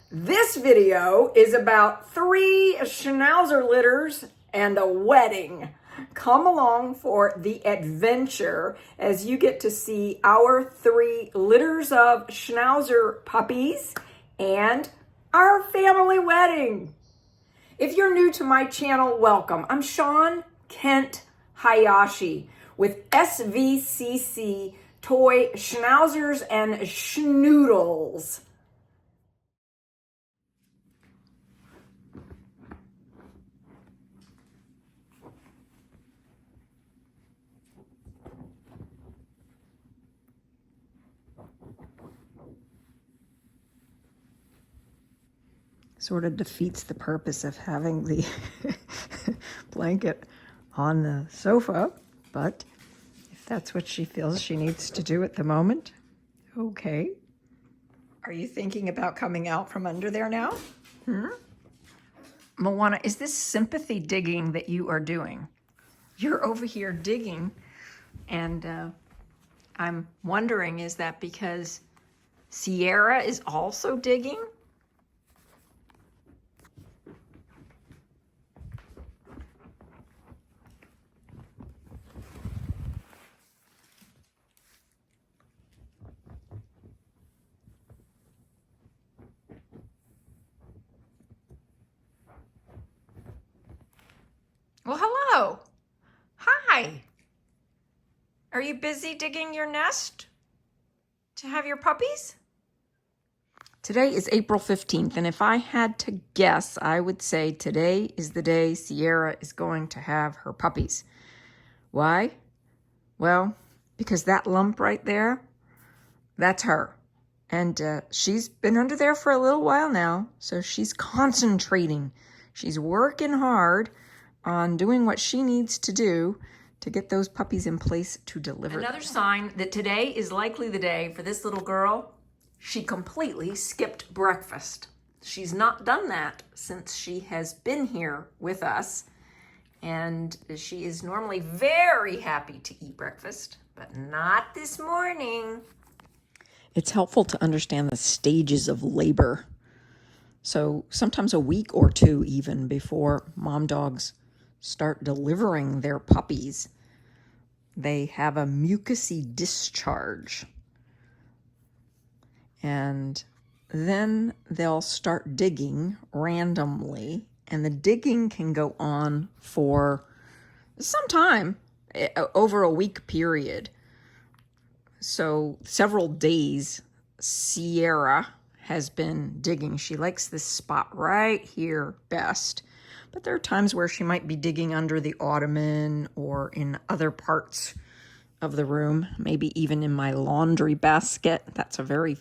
This video is about 3 Schnauzer litters and a wedding. Come along for the adventure as you get to see our 3 litters of Schnauzer puppies and our family wedding. If you're new to my channel, welcome. I'm Sean Kent Hayashi with SVCC Toy Schnauzers and Schnoodles. Sort of defeats the purpose of having the blanket on the sofa, but if that's what she feels she needs to do at the moment, okay. Are you thinking about coming out from under there now? Moana, is this sympathy digging that you are doing? You're over here digging, and I'm wondering, is that because Sierra is also digging? Well, hello. Hi. Are you busy digging your nest to have your puppies? Today is April 15th, and if I had to guess, I would say today is the day Sierra is going to have her puppies. Why? Well, because that lump right there, that's her. And she's been under there for a little while now, so she's concentrating. She's working hard on doing what she needs to do to get those puppies in place to deliver. Another sign that today is likely the day for this little girl, she completely skipped breakfast. She's not done that since she has been here with us, and she is normally very happy to eat breakfast, but not this morning. It's helpful to understand the stages of labor. So sometimes a week or two even before mom dogs start delivering their puppies, they have a mucousy discharge. And then they'll start digging randomly, and the digging can go on for some time, over a week period. So several days, Sierra has been digging. She likes this spot right here best. But there are times where she might be digging under the ottoman or in other parts of the room, maybe even in my laundry basket. That's a very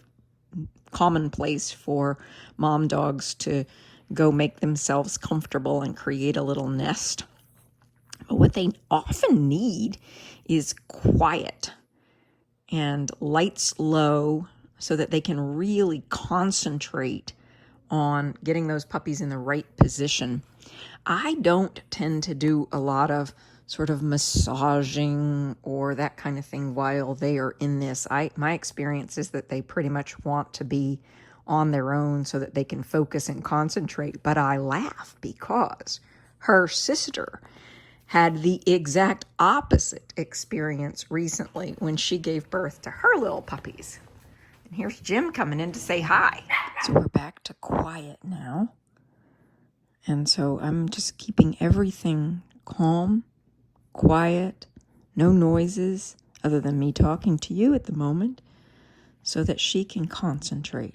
common place for mom dogs to go make themselves comfortable and create a little nest. But what they often need is quiet and lights low so that they can really concentrate on getting those puppies in the right position. I don't tend to do a lot of sort of massaging or that kind of thing while they are in this. My experience is that they pretty much want to be on their own so that they can focus and concentrate. But I laugh because her sister had the exact opposite experience recently when she gave birth to her little puppies. And here's Jim coming in to say hi. So we're back to quiet now. And so I'm just keeping everything calm, quiet, no noises other than me talking to you at the moment so that she can concentrate.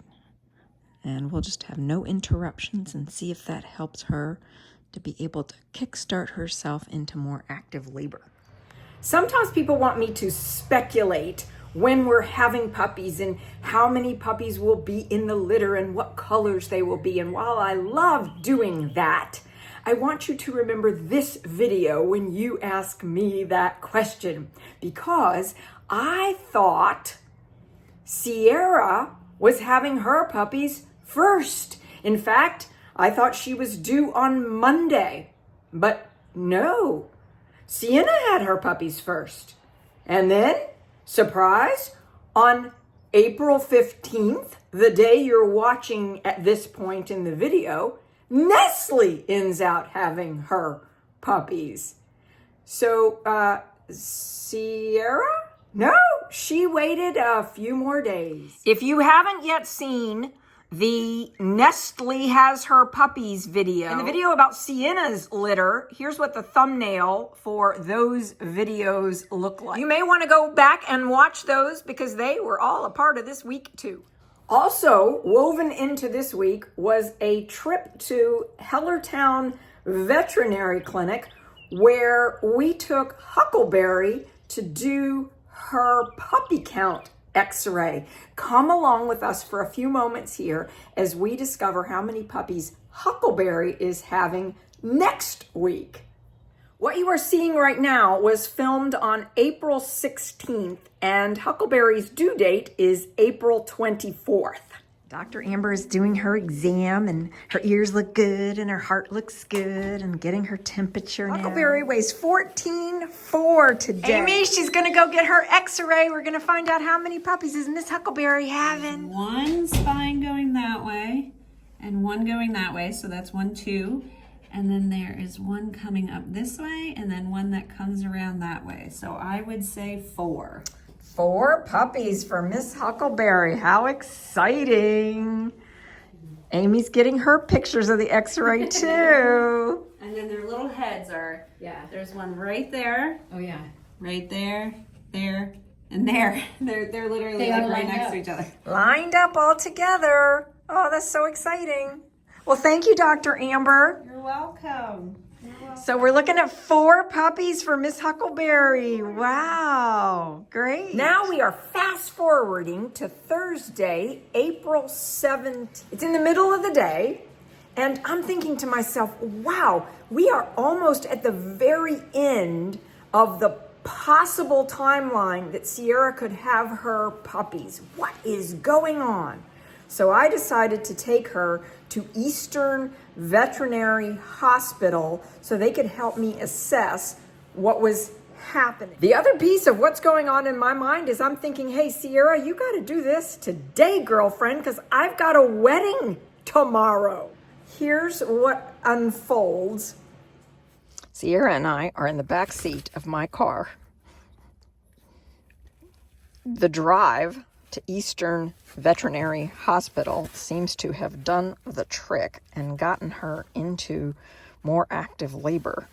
And we'll just have no interruptions and see if that helps her to be able to kickstart herself into more active labor. Sometimes people want me to speculate when we're having puppies and how many puppies will be in the litter and what colors they will be. And while I love doing that, I want you to remember this video when you ask me that question, because I thought Sierra was having her puppies first. In fact, I thought she was due on Monday, but no, Sienna had her puppies first. And then, surprise, on April 15th, the day you're watching at this point in the video, Nestle ends out having her puppies. So, Sierra? No, she waited a few more days. If you haven't yet seen the Nestle has her puppies video and the video about Sienna's litter, here's what the thumbnail for those videos look like. You may want to go back and watch those because they were all a part of this week too. Also woven into this week was a trip to Hellertown Veterinary Clinic where we took Huckleberry to do her puppy count x-ray. Come along with us for a few moments here as we discover how many puppies Huckleberry is having next week. What you are seeing right now was filmed on April 16th, and Huckleberry's due date is April 24th. Dr. Amber is doing her exam, and her ears look good, and her heart looks good, and getting her temperature now. Huckleberry weighs 14.4 today. Amy, she's gonna go get her x-ray. We're gonna find out how many puppies is Miss Huckleberry having. One spine going that way, and one going that way, so that's 1, 2. And then there is one coming up this way, and then one that comes around that way. So I would say 4. 4 puppies for Miss Huckleberry. How exciting. Amy's getting her pictures of the x-ray too. And then their little heads are, there's one right there. Oh yeah. Right there, there, and there. They're literally like right next to each other. Lined up all together. Oh, that's so exciting. Well, thank you, Dr. Amber. You're welcome. So we're looking at 4 puppies for Miss Huckleberry. Wow, great. Now we are fast forwarding to Thursday, April 7th. It's in the middle of the day, and I'm thinking to myself, wow, we are almost at the very end of the possible timeline that Sierra could have her puppies. What is going on? So I decided to take her to Eastern Veterinary Hospital so they could help me assess what was happening. The other piece of what's going on in my mind is I'm thinking, hey, Sierra, you got to do this today, girlfriend, because I've got a wedding tomorrow. Here's what unfolds. Sierra and I are in the back seat of my car. The drive to Eastern Veterinary Hospital seems to have done the trick and gotten her into more active labor.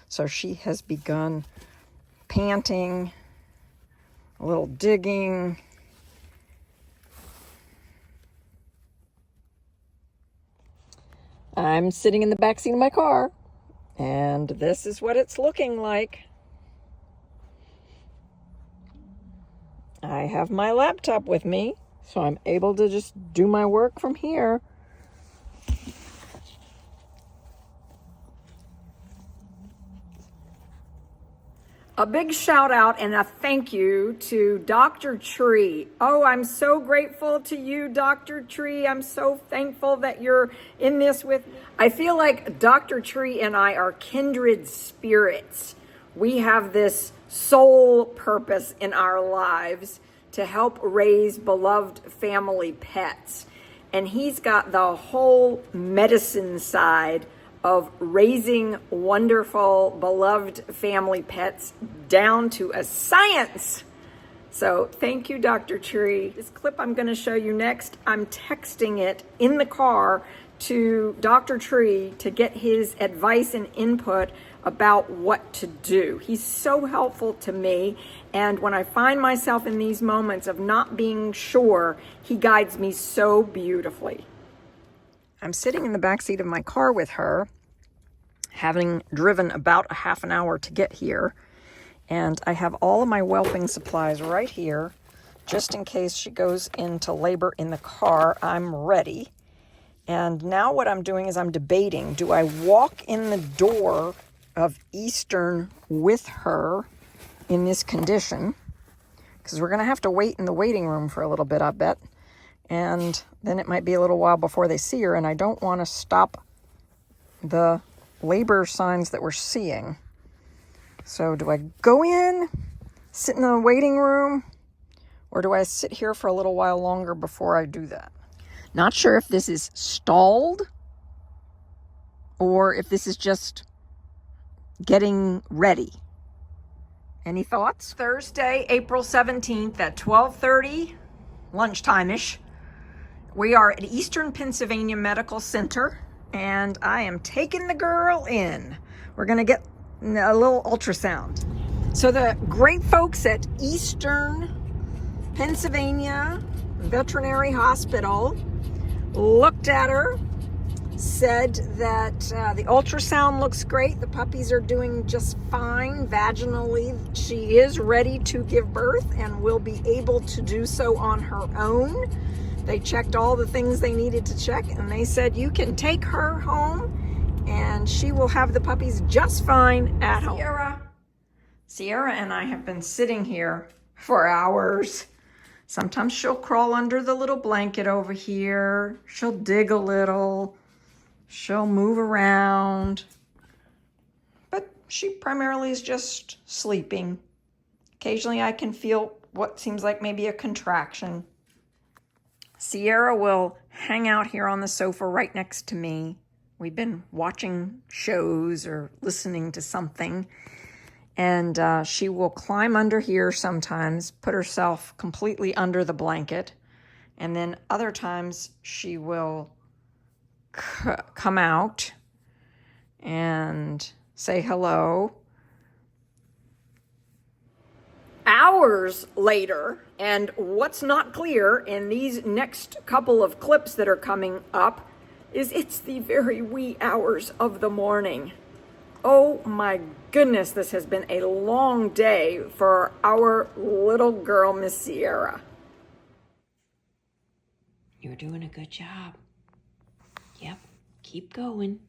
So she has begun panting, a little digging. I'm sitting in the back seat of my car, and this is what it's looking like. I have my laptop with me, so I'm able to just do my work from here. A big shout out and a thank you to Dr. Tree. Oh, I'm so grateful to you, Dr. Tree. I'm so thankful that you're in this with me. I feel like Dr. Tree and I are kindred spirits. We have this sole purpose in our lives to help raise beloved family pets. And he's got the whole medicine side of raising wonderful, beloved family pets down to a science. So thank you, Dr. Tree. This clip I'm going to show you next, I'm texting it in the car to Dr. Tree to get his advice and input about what to do. He's so helpful to me, and when I find myself in these moments of not being sure, he guides me so beautifully. I'm sitting in the back seat of my car with her, having driven about a half an hour to get here, and I have all of my whelping supplies right here, just in case she goes into labor in the car. I'm ready. And now what I'm doing is I'm debating, do I walk in the door of Eastern with her in this condition? Because we're going to have to wait in the waiting room for a little bit, I bet. And then it might be a little while before they see her, and I don't want to stop the labor signs that we're seeing. So do I go in, sit in the waiting room, or do I sit here for a little while longer before I do that? Not sure if this is stalled or if this is just getting ready. Any thoughts? Thursday, April 17th at 12:30, lunchtime-ish. We are at Eastern Pennsylvania Medical Center, and I am taking the girl in. We're going to get a little ultrasound. So the great folks at Eastern Pennsylvania Veterinary Hospital looked at her, said that the ultrasound looks great. The puppies are doing just fine vaginally. She is ready to give birth and will be able to do so on her own. They checked all the things they needed to check, and they said you can take her home and she will have the puppies just fine at home. Sierra and I have been sitting here for hours. Sometimes she'll crawl under the little blanket over here. She'll dig a little. She'll move around, but she primarily is just sleeping. Occasionally I can feel what seems like maybe a contraction. Sierra will hang out here on the sofa right next to me. We've been watching shows or listening to something, and she will climb under here sometimes, put herself completely under the blanket, and then other times she will come out and say hello. Hours later, and what's not clear in these next couple of clips that are coming up is it's the very wee hours of the morning. Oh my goodness, this has been a long day for our little girl, Miss Sierra. You're doing a good job. Yep, keep going.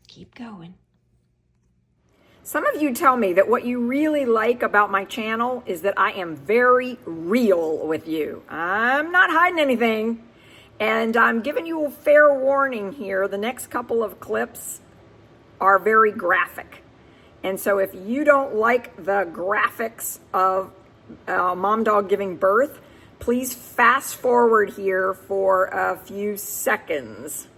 Keep going. Some of you tell me that what you really like about my channel is that I am very real with you. I'm not hiding anything, and I'm giving you a fair warning here. The next couple of clips are very graphic. And so if you don't like the graphics of mom dog giving birth, please fast forward here for a few seconds.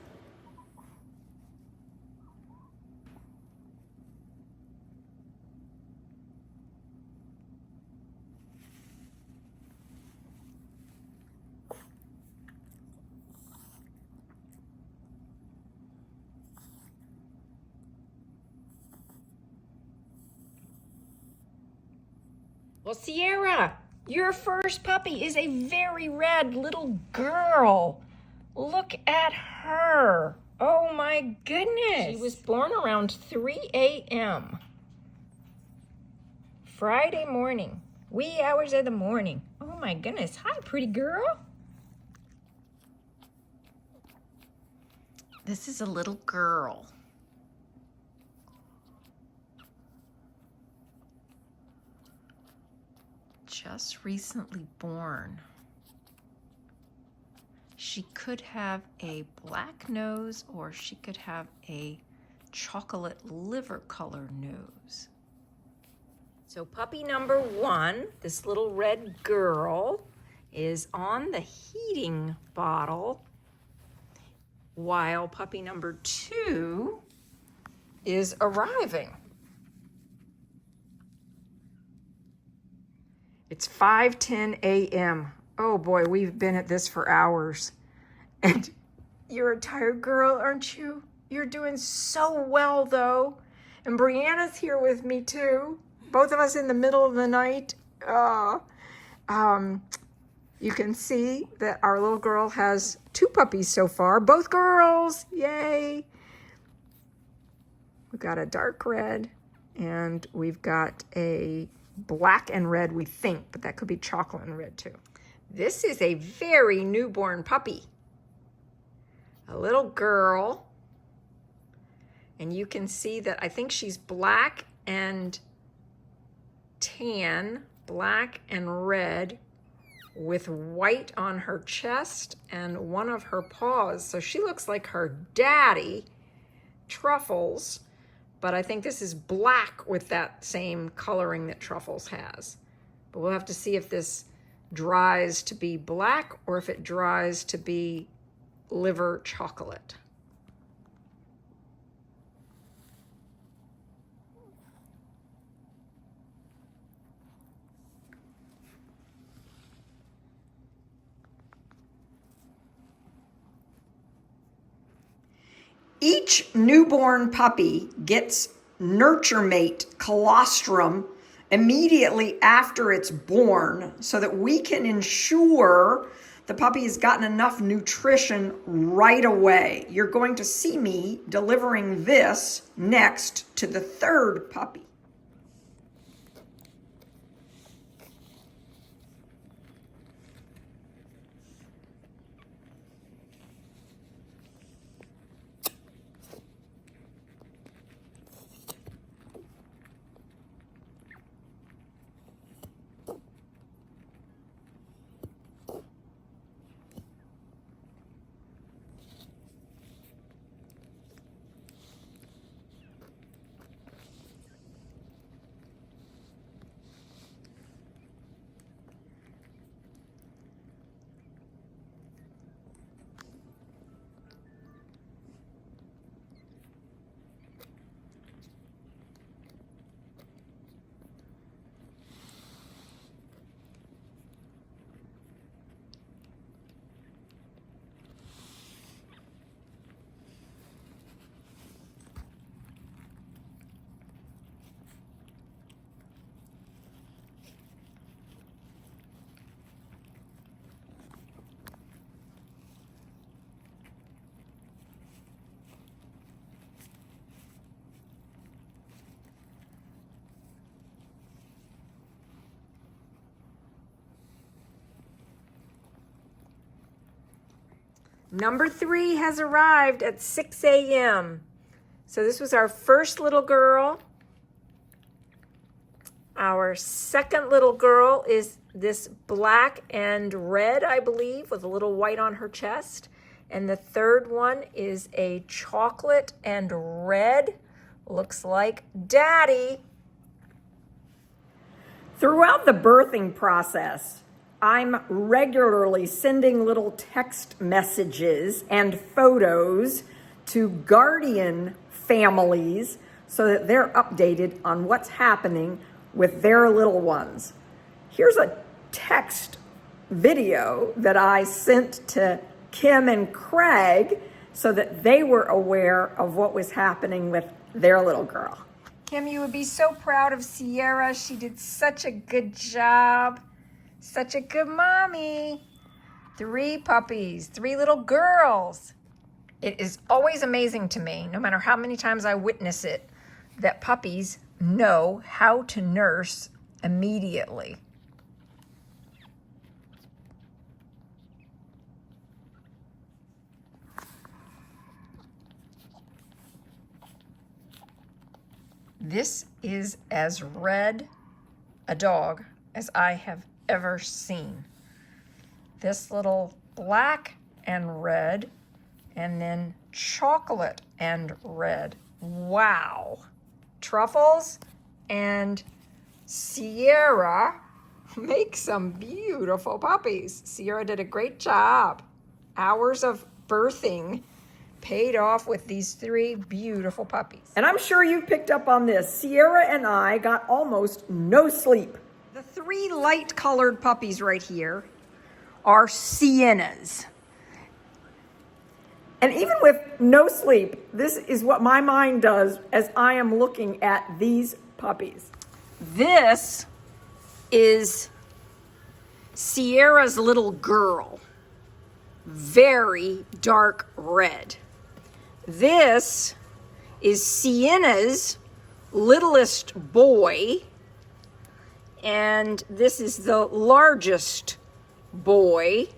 Well, Sierra, your first puppy is a very red little girl. Look at her. Oh my goodness. She was born around 3 a.m. Friday morning, wee hours of the morning. Oh my goodness. Hi, pretty girl. This is a little girl. Just recently born. She could have a black nose or she could have a chocolate liver color nose. So puppy number 1, this little red girl, is on the heating bottle, while puppy number 2 is arriving. It's 5:10 a.m. Oh boy, we've been at this for hours. And you're a tired girl, aren't you? You're doing so well though. And Brianna's here with me too. Both of us in the middle of the night. You can see that our little girl has 2 puppies so far. Both girls, yay. We've got a dark red and we've got a black and red, we think, but that could be chocolate and red too. This is a very newborn puppy. A little girl. And you can see that I think she's black and tan, black and red, with white on her chest and one of her paws. So she looks like her daddy, Truffles, but I think this is black with that same coloring that Truffles has. But we'll have to see if this dries to be black or if it dries to be liver chocolate. Each newborn puppy gets nurture mate colostrum immediately after it's born so that we can ensure the puppy has gotten enough nutrition right away. You're going to see me delivering this next to the third puppy. Number 3 has arrived at 6 a.m. So this was our first little girl. Our second little girl is this black and red, I believe, with a little white on her chest. And the third one is a chocolate and red. Looks like Daddy. Throughout the birthing process, I'm regularly sending little text messages and photos to guardian families so that they're updated on what's happening with their little ones. Here's a text video that I sent to Kim and Craig so that they were aware of what was happening with their little girl. Kim, you would be so proud of Sierra. She did such a good job. Such a good mommy. 3 puppies, 3 little girls. It is always amazing to me, no matter how many times I witness it, that puppies know how to nurse immediately. This is as red a dog as I have ever seen. This little black and red, and then chocolate and red. Wow. Truffles and Sierra make some beautiful puppies. Sierra did a great job. Hours of birthing paid off with these 3 beautiful puppies. And I'm sure you picked up on this. Sierra and I got almost no sleep. The 3 light-colored puppies right here are Siennas. And even with no sleep, this is what my mind does as I am looking at these puppies. This is Sierra's little girl. Very dark red. This is Sienna's littlest boy. And this is the largest boy.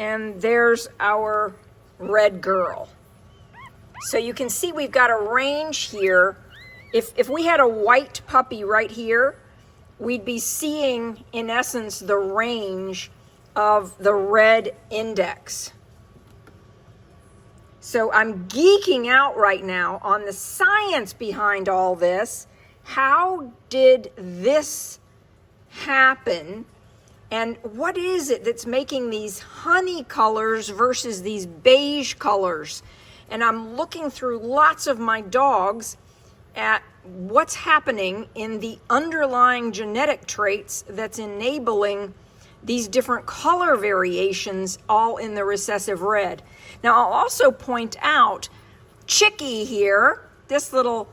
And there's our red girl. So you can see we've got a range here. If we had a white puppy right here, we'd be seeing, in essence, the range of the red index. So I'm geeking out right now on the science behind all this. How did this happen? And what is it that's making these honey colors versus these beige colors? And I'm looking through lots of my dogs at what's happening in the underlying genetic traits that's enabling these different color variations all in the recessive red. Now I'll also point out Chicky here, this little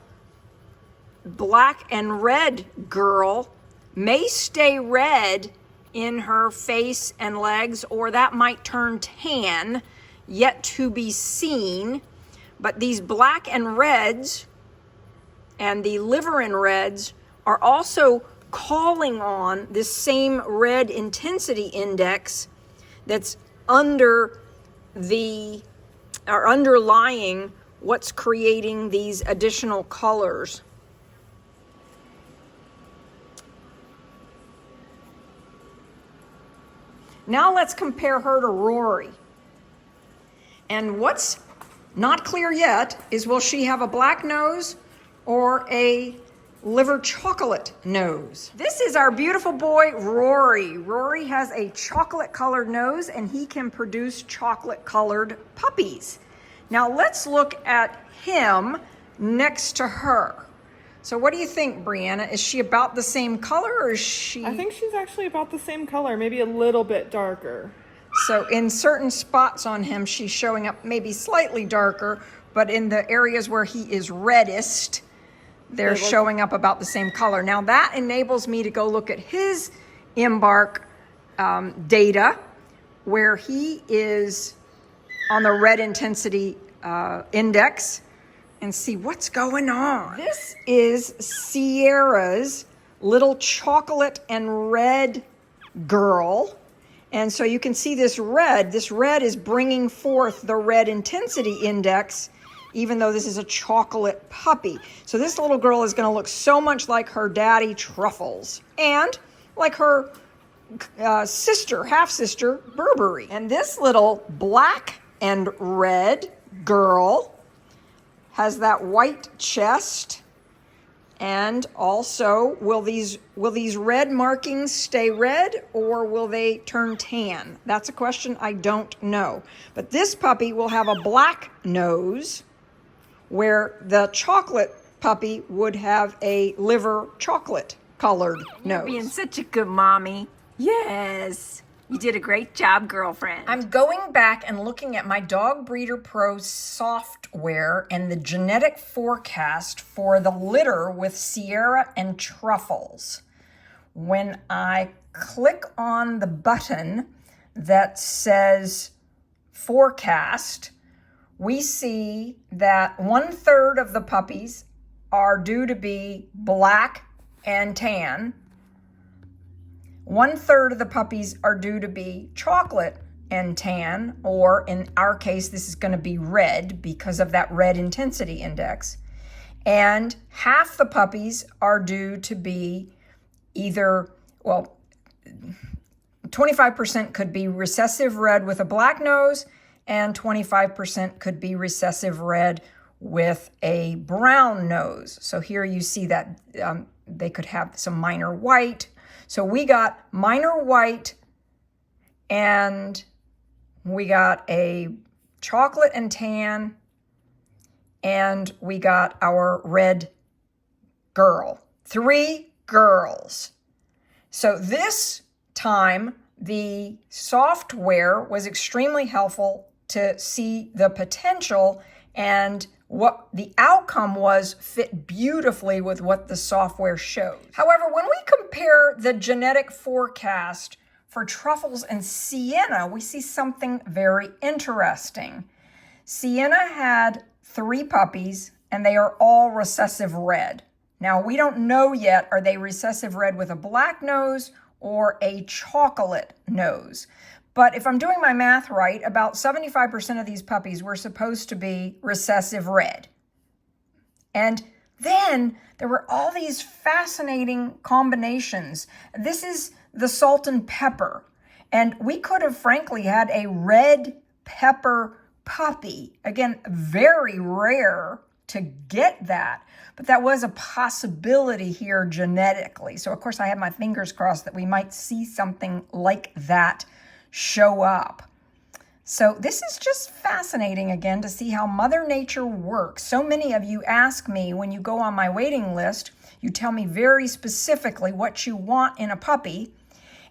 black and red girl, may stay red in her face and legs, or that might turn tan, yet to be seen. But these black and reds and the liver and reds are also calling on this same red intensity index that's under the, or underlying what's creating these additional colors. Now let's compare her to Rory. And what's not clear yet is, will she have a black nose or a liver chocolate nose? This is our beautiful boy, Rory. Rory has a chocolate colored nose and he can produce chocolate colored puppies. Now let's look at him next to her. So what do you think, Brianna? Is she about the same color, or is she? I think she's actually about the same color, maybe a little bit darker. So in certain spots on him, she's showing up maybe slightly darker, but in the areas where he is reddest, they're showing up about the same color. Now that enables me to go look at his EMBARK data, where he is on the red intensity index, and see what's going on. This is Sierra's little chocolate and red girl. And so you can see this red is bringing forth the red intensity index, even though this is a chocolate puppy. So this little girl is gonna look so much like her daddy Truffles, and like her sister, half-sister, Burberry. And this little black and red girl has that white chest, and also will these red markings stay red, or will they turn tan? That's a question I don't know. But this puppy will have a black nose, where the chocolate puppy would have a liver chocolate colored nose. You're being such a good mommy. Yes. You did a great job, girlfriend. I'm going back and looking at my Dog Breeder Pro software and the genetic forecast for the litter with Sierra and Truffles. When I click on the button that says forecast, we see that 1/3 of the puppies are due to be black and tan. 1/3 of the puppies are due to be chocolate and tan, or in our case, this is going to be red because of that red intensity index. And half the puppies are due to be either, well, 25% could be recessive red with a black nose, and 25% could be recessive red with a brown nose. So here you see that they could have some minor white. So we got minor white, and we got a chocolate and tan, and we got our red girl. 3 girls. So this time, the software was extremely helpful to see the potential, and what the outcome was fit beautifully with what the software showed. However, when we compare the genetic forecast for Truffles and Sienna, we see something very interesting. Sienna had 3 puppies, and they are all recessive red. Now, we don't know yet, are they recessive red with a black nose or a chocolate nose? But if I'm doing my math right, about 75% of these puppies were supposed to be recessive red. And then there were all these fascinating combinations. This is the salt and pepper. And we could have frankly had a red pepper puppy. Again, very rare to get that, but that was a possibility here genetically. So of course I have my fingers crossed that we might see something like that show up. So this is just fascinating again to see how Mother Nature works. So many of you ask me when you go on my waiting list, you tell me very specifically what you want in a puppy,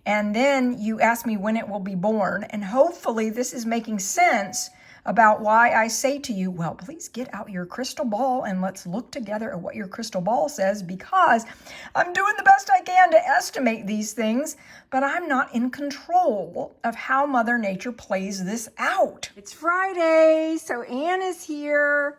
and then you ask me when it will be born. And hopefully this is making sense about why I say to you, well, please get out your crystal ball and let's look together at what your crystal ball says, because I'm doing the best I can to estimate these things, but I'm not in control of how Mother Nature plays this out. It's Friday, so Anne is here,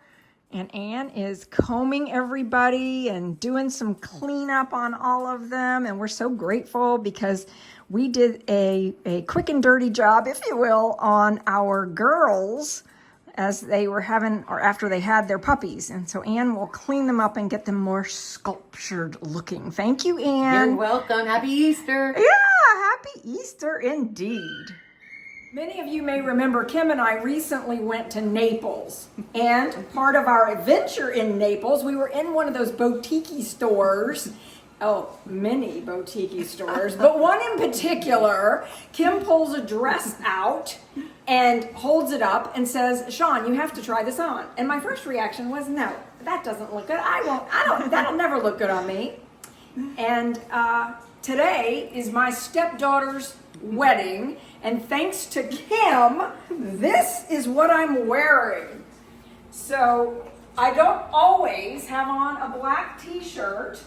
and Anne is combing everybody and doing some cleanup on all of them, and we're so grateful because we did a quick and dirty job, if you will, on our girls as they were having, or after they had their puppies. And so Anne will clean them up and get them more sculptured looking. Thank you, Anne. You're welcome. Happy Easter. Yeah, happy Easter indeed. Many of you may remember Kim and I recently went to Naples, and part of our adventure in Naples, we were in one of those boutique stores. Oh, many boutique stores, but one in particular. Kim pulls a dress out and holds it up and says, Sean, you have to try this on. And my first reaction was, no, that doesn't look good. That'll never look good on me. And today is my stepdaughter's wedding, and thanks to Kim, this is what I'm wearing. So I don't always have on a black t-shirt.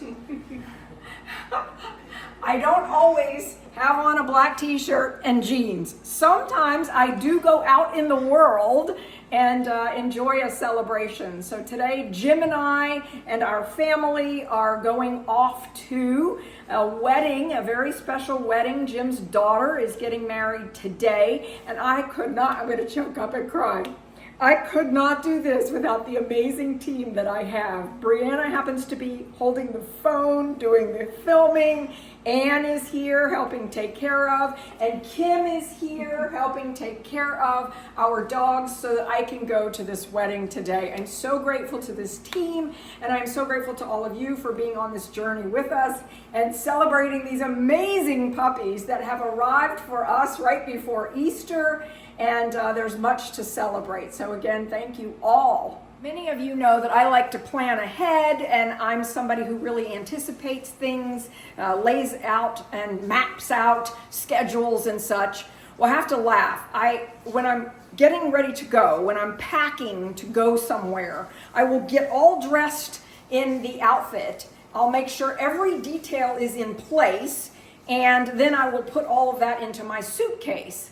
I don't always have on a black t-shirt and jeans. Sometimes I do go out in the world and enjoy a celebration. So today, Jim and I and our family are going off to a wedding, a very special wedding. Jim's daughter is getting married today, and I'm going to choke up and cry. I could not do this without the amazing team that I have. Brianna happens to be holding the phone, doing the filming. Anne is here helping take care of, and Kim is here helping take care of our dogs so that I can go to this wedding today. I'm so grateful to this team, and I'm so grateful to all of you for being on this journey with us and celebrating these amazing puppies that have arrived for us right before Easter. And there's much to celebrate. So again, thank you all. Many of you know that I like to plan ahead, and I'm somebody who really anticipates things, lays out and maps out schedules and such. Well, I have to laugh. When I'm getting ready to go, when I'm packing to go somewhere, I will get all dressed in the outfit. I'll make sure every detail is in place, and then I will put all of that into my suitcase.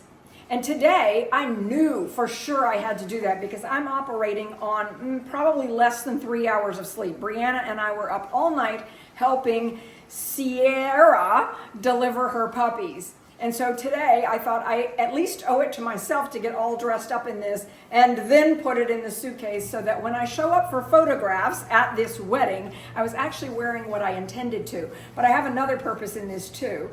And today, I knew for sure I had to do that because I'm operating on probably less than 3 hours of sleep. Brianna and I were up all night helping Sierra deliver her puppies. And so today, I thought I at least owe it to myself to get all dressed up in this and then put it in the suitcase so that when I show up for photographs at this wedding, I was actually wearing what I intended to. But I have another purpose in this too.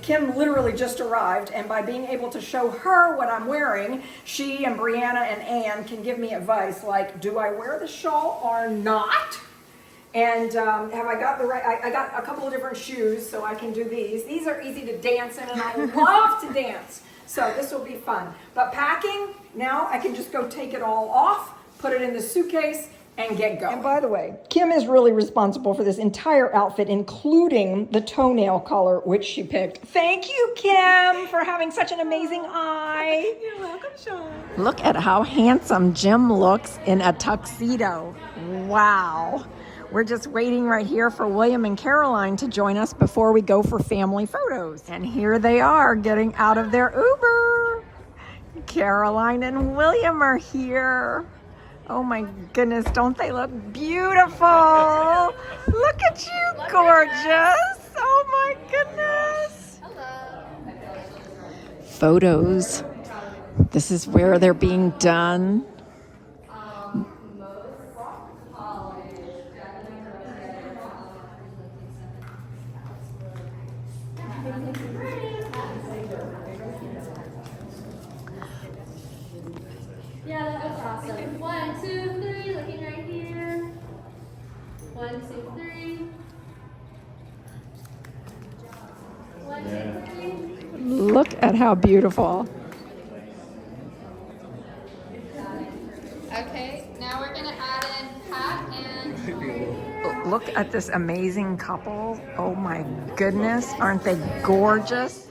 Kim literally just arrived, and by being able to show her what I'm wearing, she and Brianna and Anne can give me advice like, do I wear the shawl or not? And have I got the right, I got a couple of different shoes, so I can do these. These are easy to dance in, and I love to dance. So this will be fun. But packing, now I can just go take it all off, put it in the suitcase, and get going. And by the way, Kim is really responsible for this entire outfit, including the toenail color, which she picked. Thank you, Kim, for having such an amazing eye. You're welcome, Sean. Look at how handsome Jim looks in a tuxedo. Wow. We're just waiting right here for William and Caroline to join us before we go for family photos. And here they are getting out of their Uber. Caroline and William are here. Oh my goodness, don't they look beautiful? Look at you, gorgeous. Oh my goodness. Photos. This is where they're being done. Yeah, that was awesome. 1, 2, 3, looking right here. Look at how beautiful. Okay, now we're gonna add in Pat and Look at this amazing couple. Oh my goodness, aren't they gorgeous?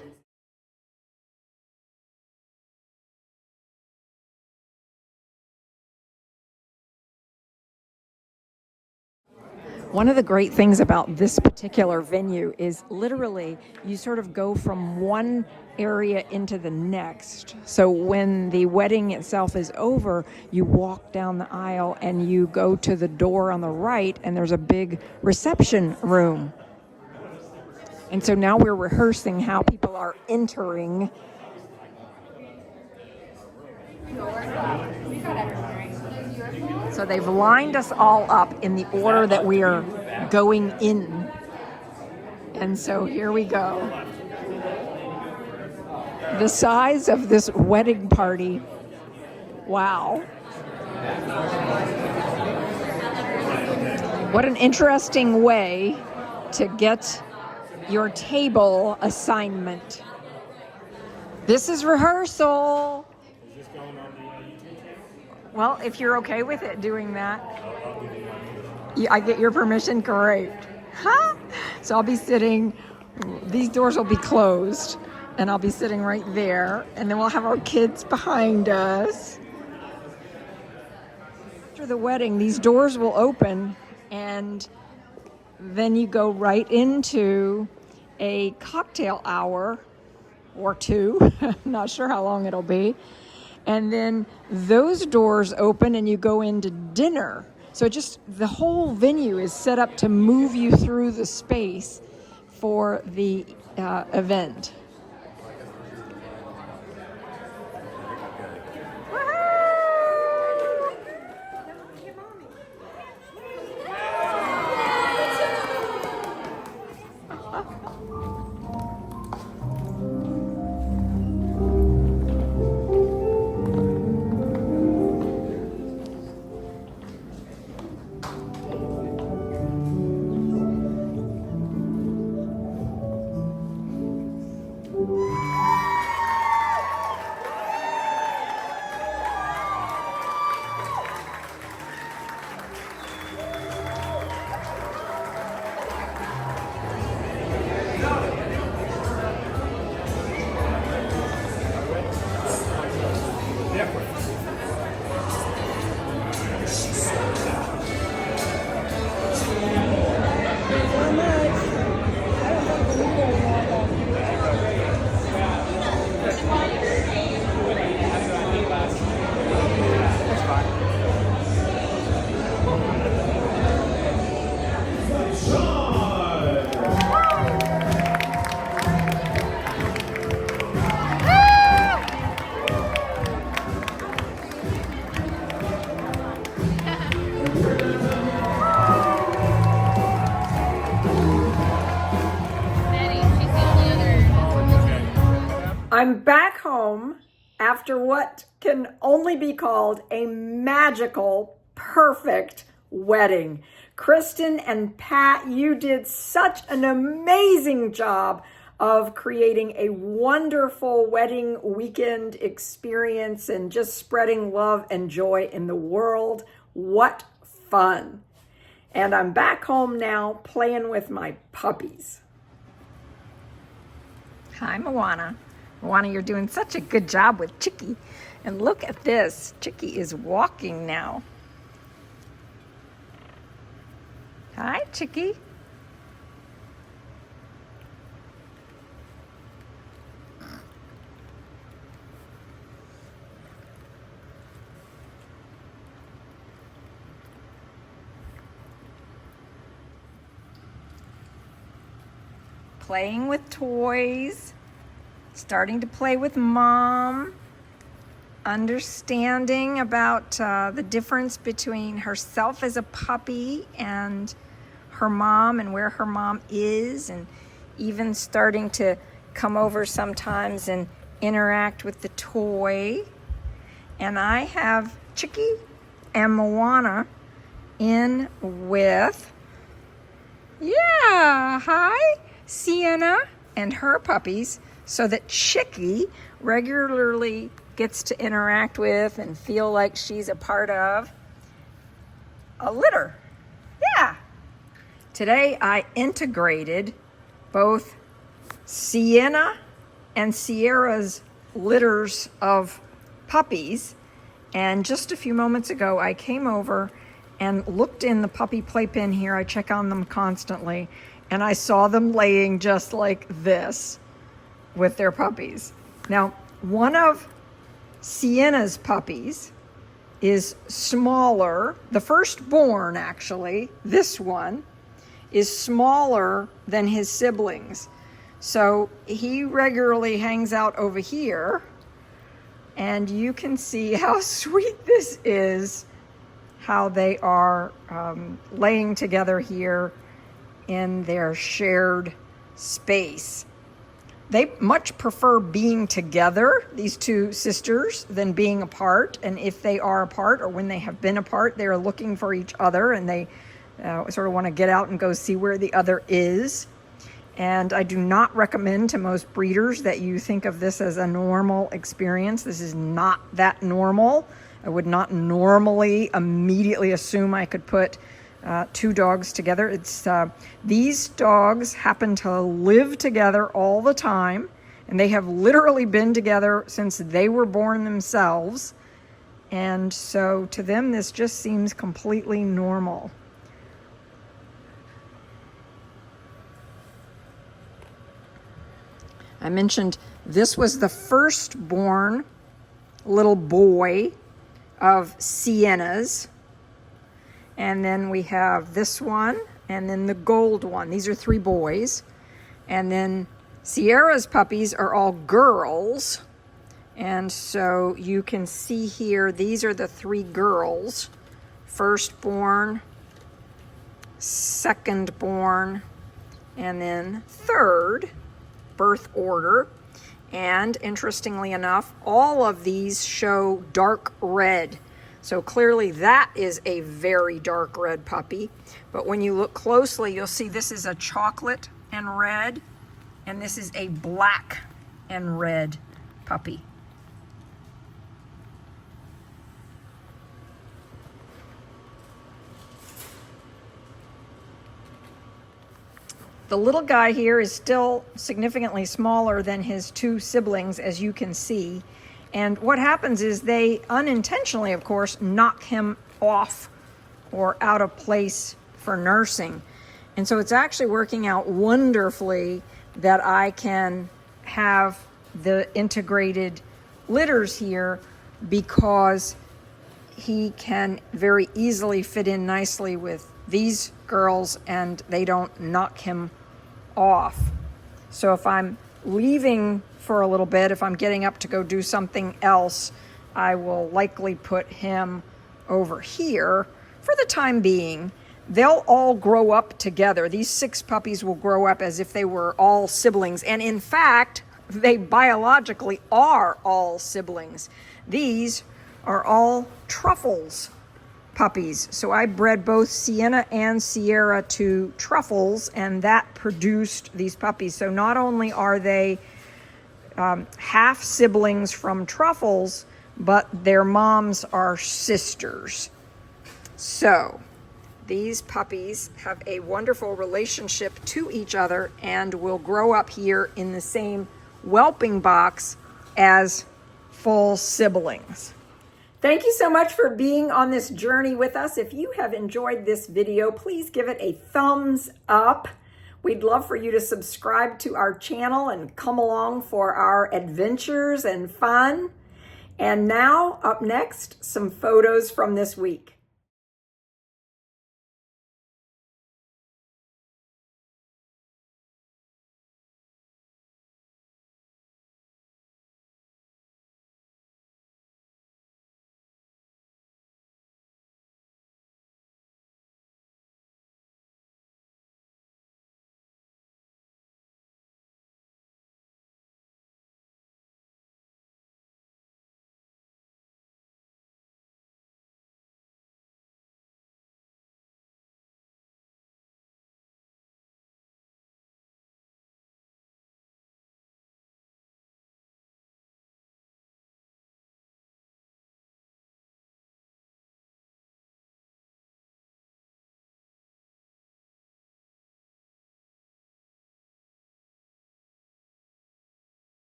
One of the great things about this particular venue is literally you sort of go from one area into the next. So when the wedding itself is over, you walk down the aisle and you go to the door on the right, and there's a big reception room. And so now we're rehearsing how people are entering. So they've lined us all up in the order that we are going in. And so here we go. The size of this wedding party. Wow. What an interesting way to get your table assignment. This is rehearsal. Well, if you're okay with it doing that, I get your permission, great. Huh? So I'll be sitting, these doors will be closed, and I'll be sitting right there, and then we'll have our kids behind us. After the wedding, these doors will open, and then you go right into a cocktail hour or two. I'm not sure how long it'll be. And then those doors open and you go into dinner. So just the whole venue is set up to move you through the space for the event. I'm back home after what can only be called a magical, perfect wedding. Kristen and Pat, you did such an amazing job of creating a wonderful wedding weekend experience and just spreading love and joy in the world. What fun. And I'm back home now playing with my puppies. Hi, Moana. Moana, you're doing such a good job with Chicky. And look at this. Chicky is walking now. Hi, Chicky. Playing with toys. Starting to play with mom, understanding about the difference between herself as a puppy and her mom and where her mom is, and even starting to come over sometimes and interact with the toy. And I have Chicky and Moana in with, hi, Sienna and her puppies. so that Chicky regularly gets to interact with and feel like she's a part of a litter. Yeah. Today I integrated both Sienna and Sierra's litters of puppies, and just a few moments ago I came over and looked in the puppy playpen here. I check on them constantly, and I saw them laying just like this with their puppies. Now, one of Sienna's puppies is smaller. The firstborn, actually, this one, is smaller than his siblings. So he regularly hangs out over here, and you can see how sweet this is, how they are laying together here in their shared space. They much prefer being together, these two sisters, than being apart. And if they are apart, or when they have been apart, they are looking for each other, and they sort of want to get out and go see where the other is. And I do not recommend to most breeders that you think of this as a normal experience. This is not that normal. I would not normally immediately assume I could put two dogs together. It's these dogs happen to live together all the time, and they have literally been together since they were born themselves. And so to them, this just seems completely normal. I mentioned this was the firstborn little boy of Sienna's. And then we have this one, and then the gold one. These are three boys. And then Sierra's puppies are all girls. And so you can see here, these are the three girls. Firstborn, secondborn, and then third, birth order. And interestingly enough, all of these show dark red. So clearly that is a very dark red puppy. But when you look closely, you'll see this is a chocolate and red, and this is a black and red puppy. The little guy here is still significantly smaller than his two siblings, as you can see. And what happens is they unintentionally, of course, knock him off or out of place for nursing. And so it's actually working out wonderfully that I can have the integrated litters here, because he can very easily fit in nicely with these girls and they don't knock him off. So if I'm leaving for a little bit, if I'm getting up to go do something else, I will likely put him over here for the time being. They'll all grow up together. These 6 puppies will grow up as if they were all siblings. And in fact, they biologically are all siblings. These are all Truffles puppies. So I bred both Sienna and Sierra to Truffles, and that produced these puppies. So not only are they half siblings from Truffles, but their moms are sisters. So these puppies have a wonderful relationship to each other and will grow up here in the same whelping box as full siblings. Thank you so much for being on this journey with us. If you have enjoyed this video, please give it a thumbs up. We'd love for you to subscribe to our channel and come along for our adventures and fun. And now, up next, some photos from this week.